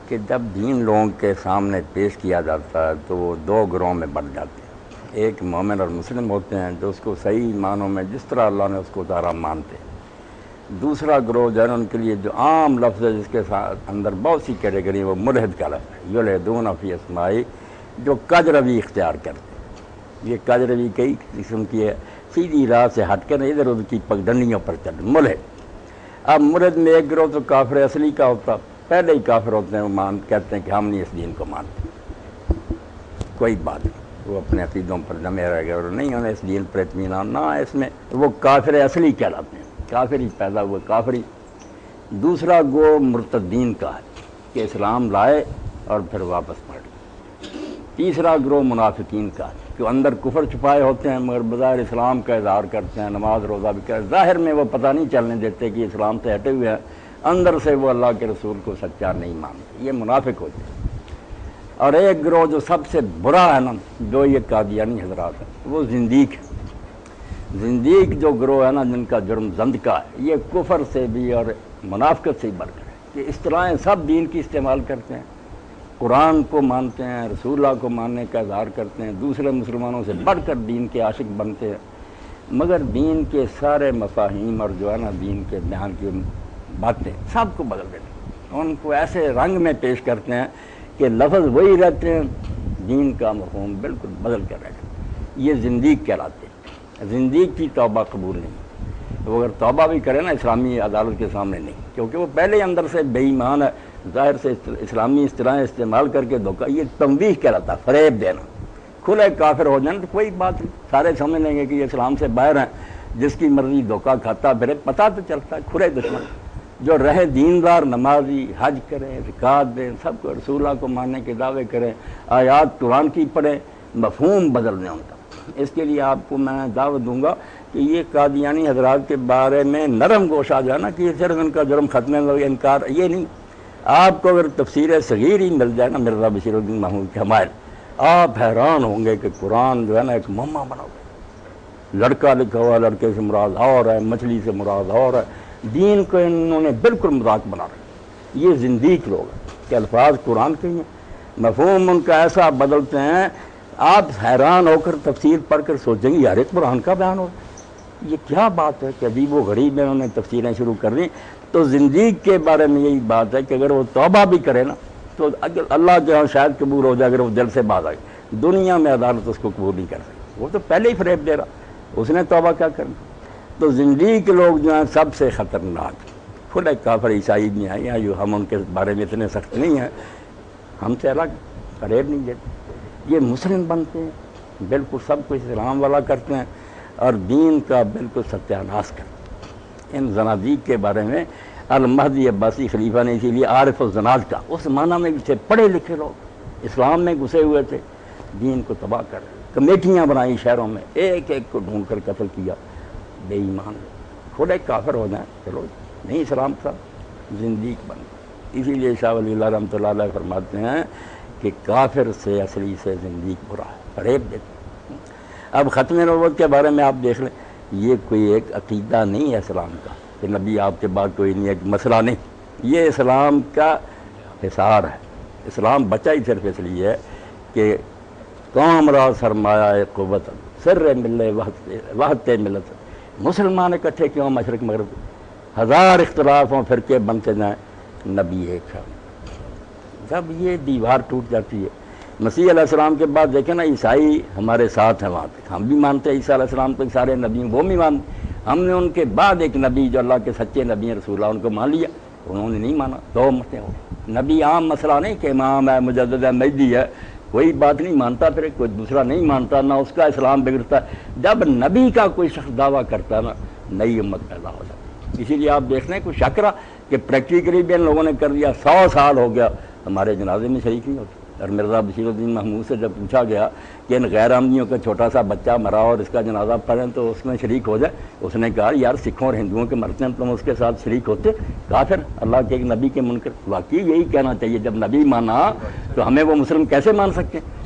کہ جب دین لوگوں کے سامنے پیش کیا جاتا ہے تو وہ دو گروہوں میں بٹ جاتے ہیں. ایک مومن اور مسلم ہوتے ہیں جو اس کو صحیح معنوں میں جس طرح اللہ نے اس کو اتارا مانتے ہیں. دوسرا گروہ جو ہے ان کے لیے جو عام لفظ ہے جس کے ساتھ اندر بہت سی کیٹیگری وہ ملحد کا لفظ ہے. یلحدون فی اسمائی، جو کج روی اختیار کرتے ہیں. یہ کج روی کئی قسم کی ہے، سیدھی راہ سے ہٹ کر ادھر ادھر کی پگڈنڈیوں پر چل ملحد. اب ملحد میں ایک گروہ تو کافر اصلی کا ہوتا، پہلے ہی کافر ہوتے ہیں، وہ کہتے ہیں کہ ہم نہیں اس دین کو مانتے. کوئی بات نہیں، وہ اپنے عقیدوں پر جمے رہ گئے اور نہیں انہیں اس دین پر اطمینان نہ اس میں، وہ کافر اصلی کہلاتے ہیں، کافر ہی پیدا ہوئے کافری. دوسرا گو مرتدین کا ہے کہ اسلام لائے اور پھر واپس پڑ گئے. تیسرا گروہ منافقین کا ہے کہ اندر کفر چھپائے ہوتے ہیں مگر بظاہر اسلام کا اظہار کرتے ہیں، نماز روزہ بھی کرتے ہیں، ظاہر میں وہ پتہ نہیں چلنے دیتے کہ اسلام سے ہٹے ہوئے ہیں، اندر سے وہ اللہ کے رسول کو سچا نہیں مانتے. یہ منافق ہوتے ہیں. اور ایک گروہ جو سب سے برا ہے نا، جو یہ قادیانی حضرات ہیں، وہ زندیق ہے. زندیق جو گروہ ہے نا، جن کا جرم زندقہ ہے، یہ کفر سے بھی اور منافقت سے ہی بڑھ کر ہے کہ اس طرح سب دین کی استعمال کرتے ہیں، قرآن کو مانتے ہیں، رسول اللہ کو ماننے کا اظہار کرتے ہیں، دوسرے مسلمانوں سے بڑھ کر دین کے عاشق بنتے ہیں، مگر دین کے سارے مفاہیم اور جو ہے نا دین کے بیان کی باتیں سب کو بدل دیتے ہیں. ان کو ایسے رنگ میں پیش کرتے ہیں کہ لفظ وہی رہتے ہیں، دین کا مفہوم بالکل بدل کر رہتے ہیں. یہ زندیق کہلاتے ہیں. زندیق کی توبہ قبول نہیں، وہ اگر توبہ بھی کرے نا اسلامی عدالت کے سامنے نہیں، کیونکہ وہ پہلے ہی اندر سے بے ایمان ہے. ظاہر سے اسلامی اس طرح استعمال کر کے دھوکہ، یہ تنبیہ کہلاتا ہے، فریب دینا. کھلے کافر ہو جائیں تو کوئی بات نہیں، سارے سمجھ لیں گے کہ یہ اسلام سے باہر ہیں، جس کی مرضی دھوکہ کھاتا پھرے، پتہ تو چلتا ہے کھلے دشمن. جو رہے دیندار، نمازی، حج کریں، زکوٰۃ دیں، سب کو رسول اللہ کو ماننے کے دعوے کریں، آیات قرآن کی پڑھیں، مفہوم بدل دیں ان کا. اس کے لیے آپ کو میں دعوت دوں گا کہ یہ قادیانی حضرات کے بارے میں نرم گوشہ جو ہے نا، کہ یہ صرف ان کا جرم ختم ہے انکار، یہ نہیں. آپ کو اگر تفسیر صغیر ہی مل جائے نا مرزا بشیر الدین محمود کے حمائل، آپ حیران ہوں گے کہ قرآن جو ہے نا ایک مما بنا ہوا. لڑکا لکھا ہوا، لڑکے سے مراد اور ہے، مچھلی سے مراد اور ہے. دین کو انہوں نے بالکل مذاق بنا رکھا. یہ زندیق لوگ ہیں کہ الفاظ قرآن کے ہیں، مفہوم ان کا ایسا بدلتے ہیں، آپ حیران ہو کر تفسیر پڑھ کر سوچیں گے یار ایک قرآن کا بیان ہو، یہ کیا بات ہے کہ عجیب و غریب میں انہوں نے تفسیریں شروع کر دیں. تو زندیق کے بارے میں یہی بات ہے کہ اگر وہ توبہ بھی کرے نا تو اگر اللہ کے ہاں شاید قبول ہو جائے، اگر وہ دل سے باز آئے. دنیا میں عدالت اس کو قبول نہیں کر سکتی، وہ تو پہلے ہی فریب دے رہا، اس نے توبہ کیا کرنا. تو زندیق لوگ جو ہیں سب سے خطرناک. کھلے کافر عیسائی بھی ہیں، یا ہم ان کے بارے میں اتنے سخت نہیں ہیں، ہم سے الگ فریب نہیں دیتے. یہ مسلم بنتے ہیں، بالکل سب کچھ اسلام والا کرتے ہیں اور دین کا بالکل ستیہ ناش کرتے ہیں. ان زنادیق کے بارے میں المہدی عباسی خلیفہ نے اسی لیے عارف الزناد کا، اس معنی میں بھی تھے پڑھے لکھے لوگ، اسلام میں گھسے ہوئے تھے، دین کو تباہ کر رہے. کمیٹیاں بنائی شہروں میں، ایک ایک کو ڈھونڈ کر قتل کیا. بے ایمان کھلے کافر ہو جائیں، چلو نہیں اسلام تھا، زندیق بن. اسی لیے شاہ ولی اللہ رحمۃ اللہ علیہ فرماتے ہیں کہ کافر سے اصلی سے زندیق برا ہے، فریب دیتے. اب ختم نبوت کے بارے میں آپ دیکھ لیں، یہ کوئی ایک عقیدہ نہیں ہے اسلام کا کہ نبی آپ کے بعد کوئی نہیں، ایک مسئلہ نہیں. یہ اسلام کا حصار ہے. اسلام بچا ہی صرف اس لیے ہے کہ قوم را سرمایہ قوت سر ملے وحدت ملت. مسلمان اکٹھے کیوں مشرق مغرب، ہزار اختلاف ہوں فرقے بنتے جائیں، نبی ایک ہے. جب یہ دیوار ٹوٹ جاتی ہے، مسیح علیہ السلام کے بعد دیکھیں نا عیسائی ہمارے ساتھ ہیں وہاں پہ، ہم بھی مانتے ہیں عیسیٰ علیہ السلام کو سارے نبی، وہ بھی مانتے. ہم نے ان کے بعد ایک نبی جو اللہ کے سچے نبی ہیں رسول اللہ، ان کو مان لیا، انہوں نے نہیں مانا. دو مسئلے ہو. نبی عام مسئلہ نہیں کہ امام ہے، مجدد ہے، مہدی ہے، کوئی بات نہیں مانتا، پھر کوئی دوسرا نہیں مانتا، نہ اس کا اسلام بگڑتا ہے. جب نبی کا کوئی شخص دعویٰ کرتا ہے نا، نئی امت پیدا ہو جاتی. اسی لیے آپ دیکھ رہے ہیں کچھ شک رہا کہ پریکٹیکلی بھی ان لوگوں نے کر دیا. 100 سال ہو گیا ہمارے جنازے میں شریک نہیں ہوتے. اور مرزا بشیر الدین محمود سے جب پوچھا گیا کہ ان غیر احمدیوں کا چھوٹا سا بچہ مرا اور اس کا جنازہ پڑھیں تو اس میں شریک ہو جائے، اس نے کہا یار سکھوں اور ہندوؤں کے مرتے ہیں تم اس کے ساتھ شریک ہوتے؟ کافر، اللہ کے ایک نبی کے منکر. واقعی یہی کہنا چاہیے، جب نبی مانا تو ہمیں وہ مسلم کیسے مان سکتے ہیں؟